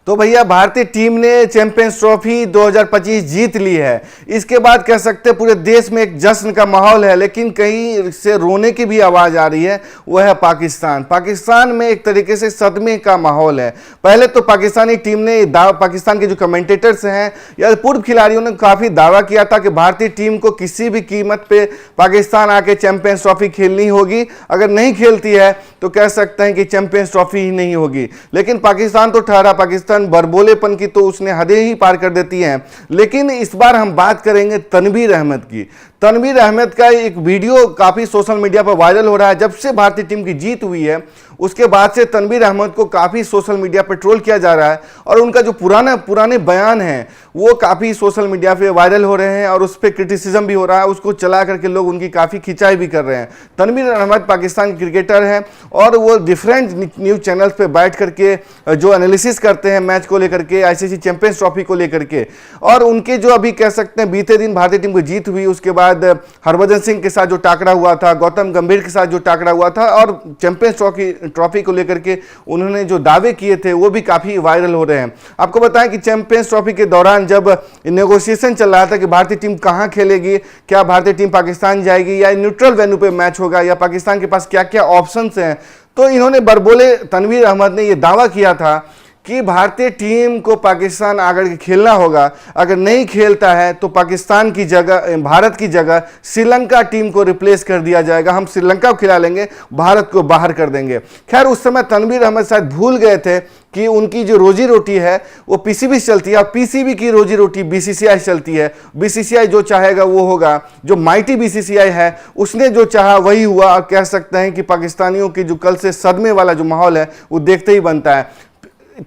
तो भैया भारतीय टीम ने चैंपियंस ट्रॉफी 2025 जीत ली है। इसके बाद कह सकते हैं पूरे देश में एक जश्न का माहौल है, लेकिन कहीं से रोने की भी आवाज़ आ रही है। वह है पाकिस्तान में एक तरीके से सदमे का माहौल है। पहले तो पाकिस्तानी टीम ने पाकिस्तान के जो कमेंटेटर्स हैं या पूर्व खिलाड़ियों ने काफ़ी दावा किया था कि भारतीय टीम को किसी भी कीमत पे पाकिस्तान आके चैंपियंस ट्रॉफी खेलनी होगी, अगर नहीं खेलती है तो कह सकते हैं कि चैंपियंस ट्रॉफी ही नहीं होगी। लेकिन पाकिस्तान तो ठहरा, पाकिस्तान बरबोलेपन की तो उसने हदें ही पार कर देती हैं। लेकिन इस बार हम बात करेंगे तनवीर अहमद की। तनवीर अहमद का एक वीडियो काफ़ी सोशल मीडिया पर वायरल हो रहा है। जब से भारतीय टीम की जीत हुई है उसके बाद से तनवीर अहमद को काफ़ी सोशल मीडिया पर ट्रोल किया जा रहा है और उनका जो पुराने बयान हैं वो काफ़ी सोशल मीडिया पे वायरल हो रहे हैं और उस पर क्रिटिसिज्म भी हो रहा है। उसको चला करके लोग उनकी काफ़ी खिंचाई भी कर रहे हैं। तनवीर अहमद पाकिस्तान के क्रिकेटर हैं और वो डिफरेंट न्यूज़ चैनल्स पे बैठ करके जो एनालिसिस करते हैं मैच को लेकर के, आईसीसी चैंपियंस ट्रॉफी को लेकर के, और उनके जो अभी कह सकते हैं बीते दिन भारतीय टीम को जीत हुई उसके बाद हरभजन सिंह के साथ जो टाकरा हुआ था, गौतम गंभीर के साथ जो टाकरा हुआ था और चैंपियंस ट्रॉफी को लेकर के उन्होंने जो दावे किए थे वो भी काफ़ी वायरल हो रहे हैं। आपको बताएं कि चैंपियंस ट्रॉफी के दौरान जब नेगोशिएशन चल रहा था कि भारतीय टीम कहाँ खेलेगी, क्या भारतीय टीम पाकिस्तान जाएगी या न्यूट्रल वेन्यू पे मैच होगा या पाकिस्तान के पास क्या क्या ऑप्शंस हैं, तो इन्होंने बरबोले तनवीर अहमद ने ये दावा किया था कि भारतीय टीम को पाकिस्तान आकर के खेलना होगा। अगर नहीं खेलता है तो पाकिस्तान की जगह, भारत की जगह श्रीलंका टीम को रिप्लेस कर दिया जाएगा। हम श्रीलंका को खिला लेंगे, भारत को बाहर कर देंगे। खैर उस समय तनवीर अहमद शायद भूल गए थे कि उनकी जो रोजी रोटी है वो पीसीबी से चलती है और पीसीबी की रोजी रोटी बीसीसीआई से चलती है। बीसीसीआई जो चाहेगा वो होगा। जो माइटी बीसीसीआई है उसने जो चाहा वही हुआ और कह सकते हैं कि पाकिस्तानियों की जो कल से सदमे वाला जो माहौल है वो देखते ही बनता है।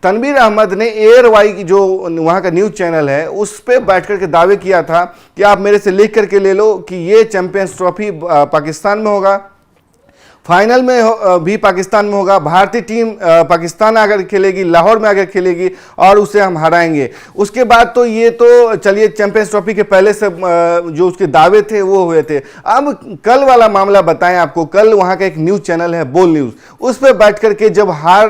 तनवीर अहमद ने एयर वाई की जो वहाँ का न्यूज़ चैनल है उस पर बैठ कर के दावे किया था कि आप मेरे से लिख करके ले लो कि ये चैंपियंस ट्रॉफी पाकिस्तान में होगा, फाइनल में भी पाकिस्तान में होगा, भारतीय टीम पाकिस्तान आकर खेलेगी, लाहौर में आकर खेलेगी और उसे हम हराएंगे। उसके बाद तो ये तो चलिए चैंपियंस ट्रॉफी के पहले से जो उसके दावे थे वो हुए थे। अब कल वाला मामला बताएं आपको। कल वहाँ का एक न्यूज़ चैनल है बोल न्यूज़, उस पर बैठ करके जब हार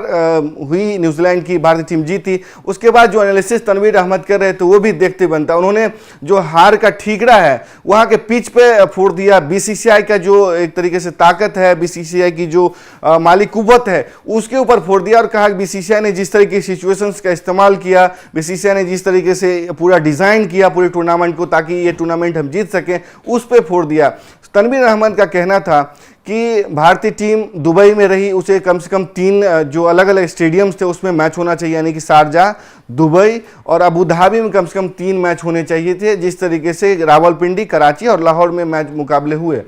हुई न्यूजीलैंड की, भारतीय टीम जीती, उसके बाद जो एनालिसिस तनवीर अहमद कर रहे थे वो भी देखते बनता। उन्होंने जो हार का ठीकरा है वहाँ के पिच पे फोड़ दिया। बीसीसीआई का जो एक तरीके से ताकत है, बीसीसीआई की जो माली कुव्वत है उसके ऊपर फोड़ दिया और कहा कि बीसीसीआई ने जिस तरीके की सिचुएशंस का इस्तेमाल किया, बीसीसीआई ने जिस तरीके से पूरा डिजाइन किया पूरे टूर्नामेंट को ताकि ये टूर्नामेंट हम जीत सकें, उस पर फोड़ दिया। तनवीर अहमद का कहना था कि भारतीय टीम दुबई में रही, उसे कम से कम 3 जो अलग अलग स्टेडियम्स थे उसमें मैच होना चाहिए, यानी कि शारजाह, दुबई और अबू धाबी में कम से कम 3 मैच होने चाहिए थे, जिस तरीके से रावलपिंडी, कराची और लाहौर में मैच मुकाबले हुए।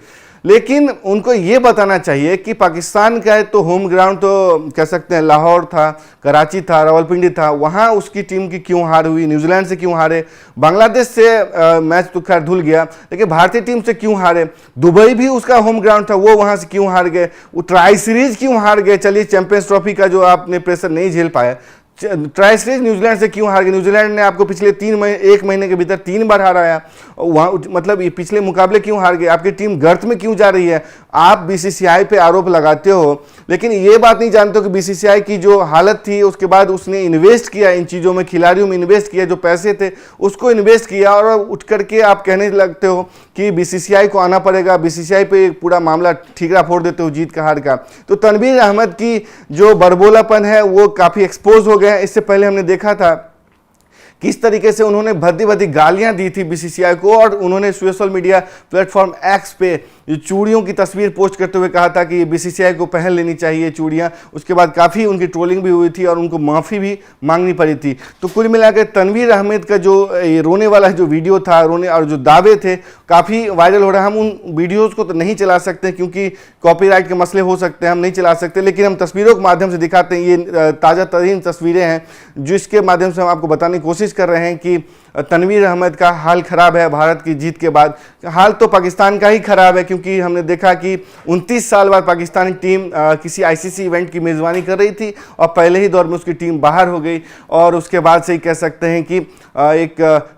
लेकिन उनको ये बताना चाहिए कि पाकिस्तान का है तो होम ग्राउंड तो कह सकते हैं लाहौर था, कराची था, रावलपिंडी था, वहाँ उसकी टीम की क्यों हार हुई, न्यूजीलैंड से क्यों हारे, बांग्लादेश से मैच तो खैर धुल गया, लेकिन भारतीय टीम से क्यों हारे, दुबई भी उसका होम ग्राउंड था, वो वहाँ से क्यों हार गए, वो ट्राई सीरीज क्यों हार गए। चलिए चैंपियंस ट्रॉफी का जो आपने प्रेशर नहीं झेल पाए, ट्राई सीरीज न्यूजीलैंड से क्यों हार गए। न्यूजीलैंड ने आपको पिछले 1 महीने के भीतर 3 बार हराया, वहाँ मतलब ये पिछले मुकाबले क्यों हार गए, आपकी टीम गर्त में क्यों जा रही है। आप बीसीसीआई पे आरोप लगाते हो लेकिन ये बात नहीं जानते हो कि बीसीसीआई की जो हालत थी उसके बाद उसने इन्वेस्ट किया इन चीज़ों में, खिलाड़ियों में इन्वेस्ट किया, जो पैसे थे उसको इन्वेस्ट किया और उठ करके आप कहने लगते हो कि बीसीसीआई को आना पड़ेगा, बीसीसीआई पे पूरा मामला ठीकरा फोड़ देते हो जीत का हार का। तो तनवीर अहमद की जो बरबोलापन है वो काफ़ी एक्सपोज हो गया। इससे पहले हमने देखा था किस तरीके से उन्होंने भद्दी भद्दी गालियां दी थी बीसीसीआई को और उन्होंने सोशल मीडिया प्लेटफॉर्म एक्स पे चूड़ियों की तस्वीर पोस्ट करते हुए कहा था कि बीसीसीआई को पहन लेनी चाहिए चूड़ियां। उसके बाद काफ़ी उनकी ट्रोलिंग भी हुई थी और उनको माफ़ी भी मांगनी पड़ी थी। तो कुल मिलाकर तनवीर अहमद का जो रोने वाला जो वीडियो था, रोने और जो दावे थे, काफ़ी वायरल हो रहा है। हम उन वीडियोज़ को तो नहीं चला सकते क्योंकि कॉपीराइट के मसले हो सकते हैं, हम नहीं चला सकते, लेकिन हम तस्वीरों के माध्यम से दिखाते हैं। ये ताज़ा तरीन तस्वीरें हैं जिसके माध्यम से हम आपको बताने की कोशिश कर रहे हैं कि तनवीर अहमद का हाल ख़राब है भारत की जीत के बाद। हाल तो पाकिस्तान का ही ख़राब है क्योंकि हमने देखा कि 29 साल बाद पाकिस्तानी टीम किसी आईसीसी इवेंट की मेज़बानी कर रही थी और पहले ही दौर में उसकी टीम बाहर हो गई और उसके बाद से ही कह सकते हैं कि एक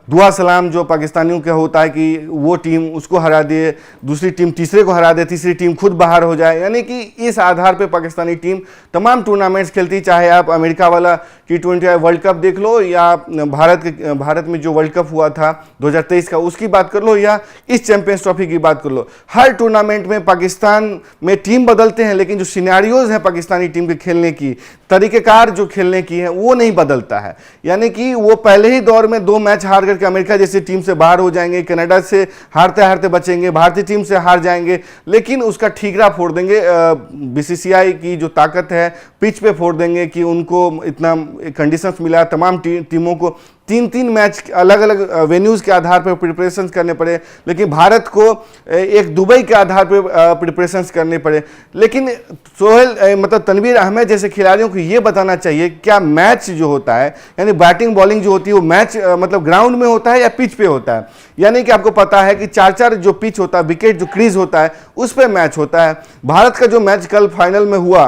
दुआ सलाम जो पाकिस्तानियों का होता है कि वो टीम उसको हरा दे, दूसरी टीम तीसरे को हरा दे, तीसरी टीम खुद बाहर हो जाए, यानी कि इस आधार पे पाकिस्तानी टीम तमाम टूर्नामेंट्स खेलती। चाहे आप अमेरिका वाला T20 वर्ल्ड कप देख लो, या भारत में जो वर्ल्ड कप हुआ था 2023 का उसकी बात कर लो, या इस चैंपियंस ट्रॉफी की बात कर लो। हर टूर्नामेंट में पाकिस्तान में टीम बदलते हैं, लेकिन जो सिनेरियोज है पाकिस्तानी टीम के खेलने की, तरीक़ेकार जो खेलने की है, वो नहीं बदलता है। यानी कि वो पहले ही दौर में 2 मैच हार करके अमेरिका जैसी टीम से बाहर हो जाएंगे, कनाडा से हारते हारते बचेंगे, भारतीय टीम से हार जाएंगे, लेकिन उसका ठीकरा फोड़ देंगे। BCCI की जो ताकत है पिच पे फोड़ देंगे कि उनको इतना कंडीशंस मिला, तमाम टीमों को 3-3 मैच अलग अलग वेन्यूज़ के आधार पर प्रिपरेशंस करने पड़े, लेकिन भारत को एक दुबई के आधार पर प्रिपरेशंस करने पड़े। लेकिन सोहेल मतलब तनवीर अहमद जैसे खिलाड़ियों को ये बताना चाहिए क्या मैच जो होता है, यानी बैटिंग बॉलिंग जो होती है, वो मैच मतलब ग्राउंड में होता है या पिच पे होता है। यानी कि आपको पता है कि 4-4 जो पिच होता है, विकेट जो क्रीज होता है, उस पर मैच होता है। भारत का जो मैच कल फाइनल में हुआ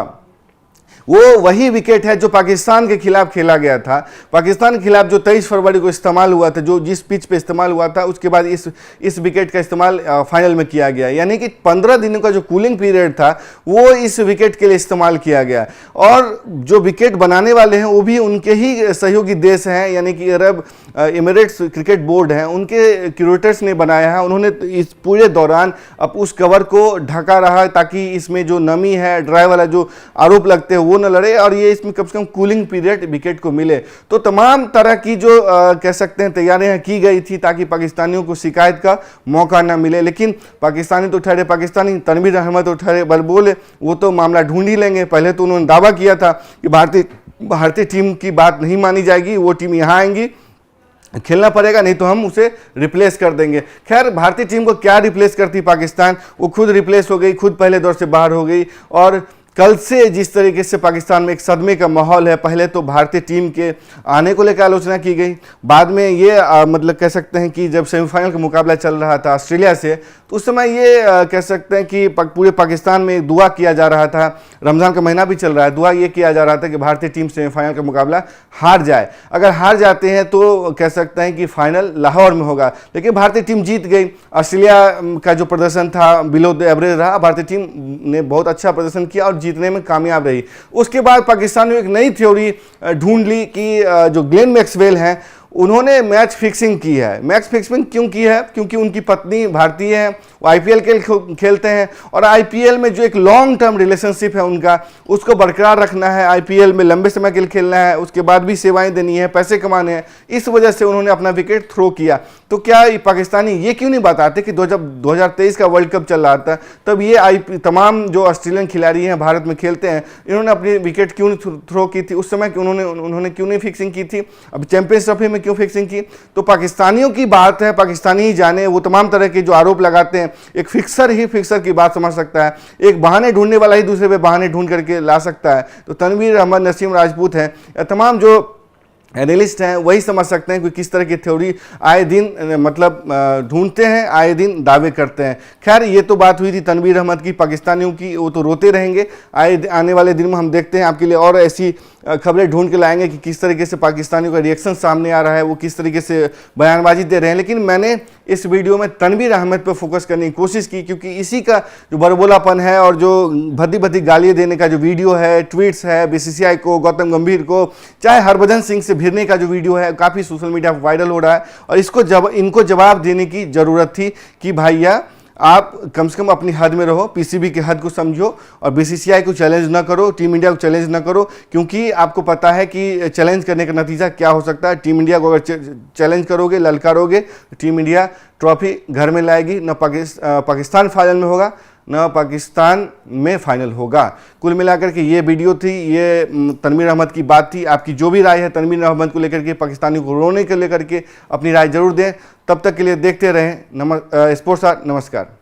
वो वही विकेट है जो पाकिस्तान के खिलाफ खेला गया था। पाकिस्तान के खिलाफ जो 23 फरवरी को इस्तेमाल हुआ था, जो जिस पिच पे इस्तेमाल हुआ था, उसके बाद इस विकेट का इस्तेमाल फाइनल में किया गया। यानी कि 15 दिनों का जो कूलिंग पीरियड था वो इस विकेट के लिए इस्तेमाल किया गया। और जो विकेट बनाने वाले हैं वो भी उनके ही सहयोगी देश हैं, यानी कि अरब एमिरेट्स क्रिकेट बोर्ड है, उनके क्यूरेटर्स ने बनाया है। उन्होंने इस पूरे दौरान अब उस कवर को ढका रहा ताकि इसमें जो नमी है, ड्राई वाला जो आरोप लगते हैं वो न लड़े, और ये इसमें कम से कम कूलिंग पीरियड विकेट को मिले। तो तमाम तरह की जो कह सकते हैं तैयारियां की गई थी ताकि पाकिस्तानियों को शिकायत का मौका ना मिले। लेकिन पाकिस्तानी तो ठहरे पाकिस्तानी, तनवीर अहमद तो ठहरे बलबोले, वो तो मामला ढूंढ ही लेंगे। पहले तो उन्होंने दावा किया था कि भारतीय टीम की बात नहीं मानी जाएगी, वो टीम यहाँ आएंगी, खेलना पड़ेगा, नहीं तो हम उसे रिप्लेस कर देंगे। खैर भारतीय टीम को क्या रिप्लेस करती पाकिस्तान, वो खुद रिप्लेस हो गई, खुद पहले दौर से बाहर हो गई। और कल से जिस तरीके से पाकिस्तान में एक सदमे का माहौल है, पहले तो भारतीय टीम के आने को लेकर आलोचना की गई, बाद में ये मतलब कह सकते हैं कि जब सेमीफाइनल का मुकाबला चल रहा था ऑस्ट्रेलिया से, तो उस समय ये कह सकते हैं कि पूरे पाकिस्तान में दुआ किया जा रहा था, रमज़ान का महीना भी चल रहा है, दुआ ये किया जा रहा था कि भारतीय टीम सेमीफाइनल का मुकाबला हार जाए। अगर हार जाते हैं तो कह सकते हैं कि फाइनल लाहौर में होगा, लेकिन भारतीय टीम जीत गई। ऑस्ट्रेलिया का जो प्रदर्शन था बिलो द एवरेज रहा, भारतीय टीम ने बहुत अच्छा प्रदर्शन किया और जीतने में कामयाब रही। उसके बाद पाकिस्तान ने एक नई थ्योरी ढूंढ ली कि जो ग्लेन मैक्सवेल हैं उन्होंने मैच फिक्सिंग की है। मैच फिक्सिंग क्यों की है? क्योंकि उनकी पत्नी भारतीय है, वो IPL खेलते हैं, और IPL में जो एक लॉन्ग टर्म रिलेशनशिप है उनका, उसको बरकरार रखना है। IPL में लंबे समय के लिए खेलना है, उसके बाद भी सेवाएं देनी है, पैसे कमाने हैं। इस वजह से उन्होंने अपना विकेट थ्रो किया। तो क्या पाकिस्तानी ये क्यों नहीं बताते कि जब 2023 का वर्ल्ड कप चल रहा था तब ये तमाम जो ऑस्ट्रेलियन खिलाड़ी हैं भारत में खेलते हैं, इन्होंने अपनी विकेट क्यों नहीं थ्रो की थी उस समय, उन्होंने क्यों नहीं फिक्सिंग की थी? अब चैंपियंस ट्रॉफी में क्यों फिक्सिंग की? तो पाकिस्तानियों की बात है, पाकिस्तानी ही जाने। वो तमाम तरह के जो आरोप लगाते हैं, एक फिक्सर ही फिक्सर की बात समझ सकता है, एक बहाने ढूंढने वाला ही दूसरे पे बहाने ढूंढ करके ला सकता है। तो तनवीर अहमद, नसीम राजपूत हैं, तमाम जो एनालिस्ट हैं वही समझ सकते हैं कि किस तरह की थ्योरी आए दिन मतलब ढूंढते हैं, आए दिन दावे करते हैं। खैर ये तो बात हुई थी तनवीर अहमद की, पाकिस्तानियों की, वो तो रोते रहेंगे। आने वाले दिन में हम देखते हैं आपके लिए और ऐसी खबरें ढूंढ के लाएंगे कि किस तरीके से पाकिस्तानियों का रिएक्शन सामने आ रहा है, वो किस तरीके से बयानबाजी दे रहे हैं। लेकिन मैंने इस वीडियो में तनवीर अहमद पर फोकस करने की कोशिश की, क्योंकि इसी का जो बरबोलापन है और जो भद्दी भद्दी गालियाँ देने का जो वीडियो है, ट्वीट्स है BCCI को, गौतम गंभीर को, चाहे हरभजन सिंह से भिड़ने का जो वीडियो है, काफ़ी सोशल मीडिया पर वायरल हो रहा है। और इनको जवाब देने की ज़रूरत थी कि भैया आप कम से कम अपनी हद में रहो, PCB की हद को समझो, और BCCI को चैलेंज ना करो, टीम इंडिया को चैलेंज ना करो, क्योंकि आपको पता है कि चैलेंज करने का नतीजा क्या हो सकता है। टीम इंडिया को अगर चैलेंज करोगे, ललकारोगे, टीम इंडिया ट्रॉफी घर में लाएगी। न पाकिस्तान फाइनल में होगा, न पाकिस्तान में फाइनल होगा। कुल मिलाकर के ये वीडियो थी, ये तनवीर अहमद की बात थी। आपकी जो भी राय है तनवीर अहमद को लेकर के, पाकिस्तानी को रोने को लेकर के, अपनी राय जरूर दें। तब तक के लिए देखते रहें स्पोर्ट्स आर। नमस्कार।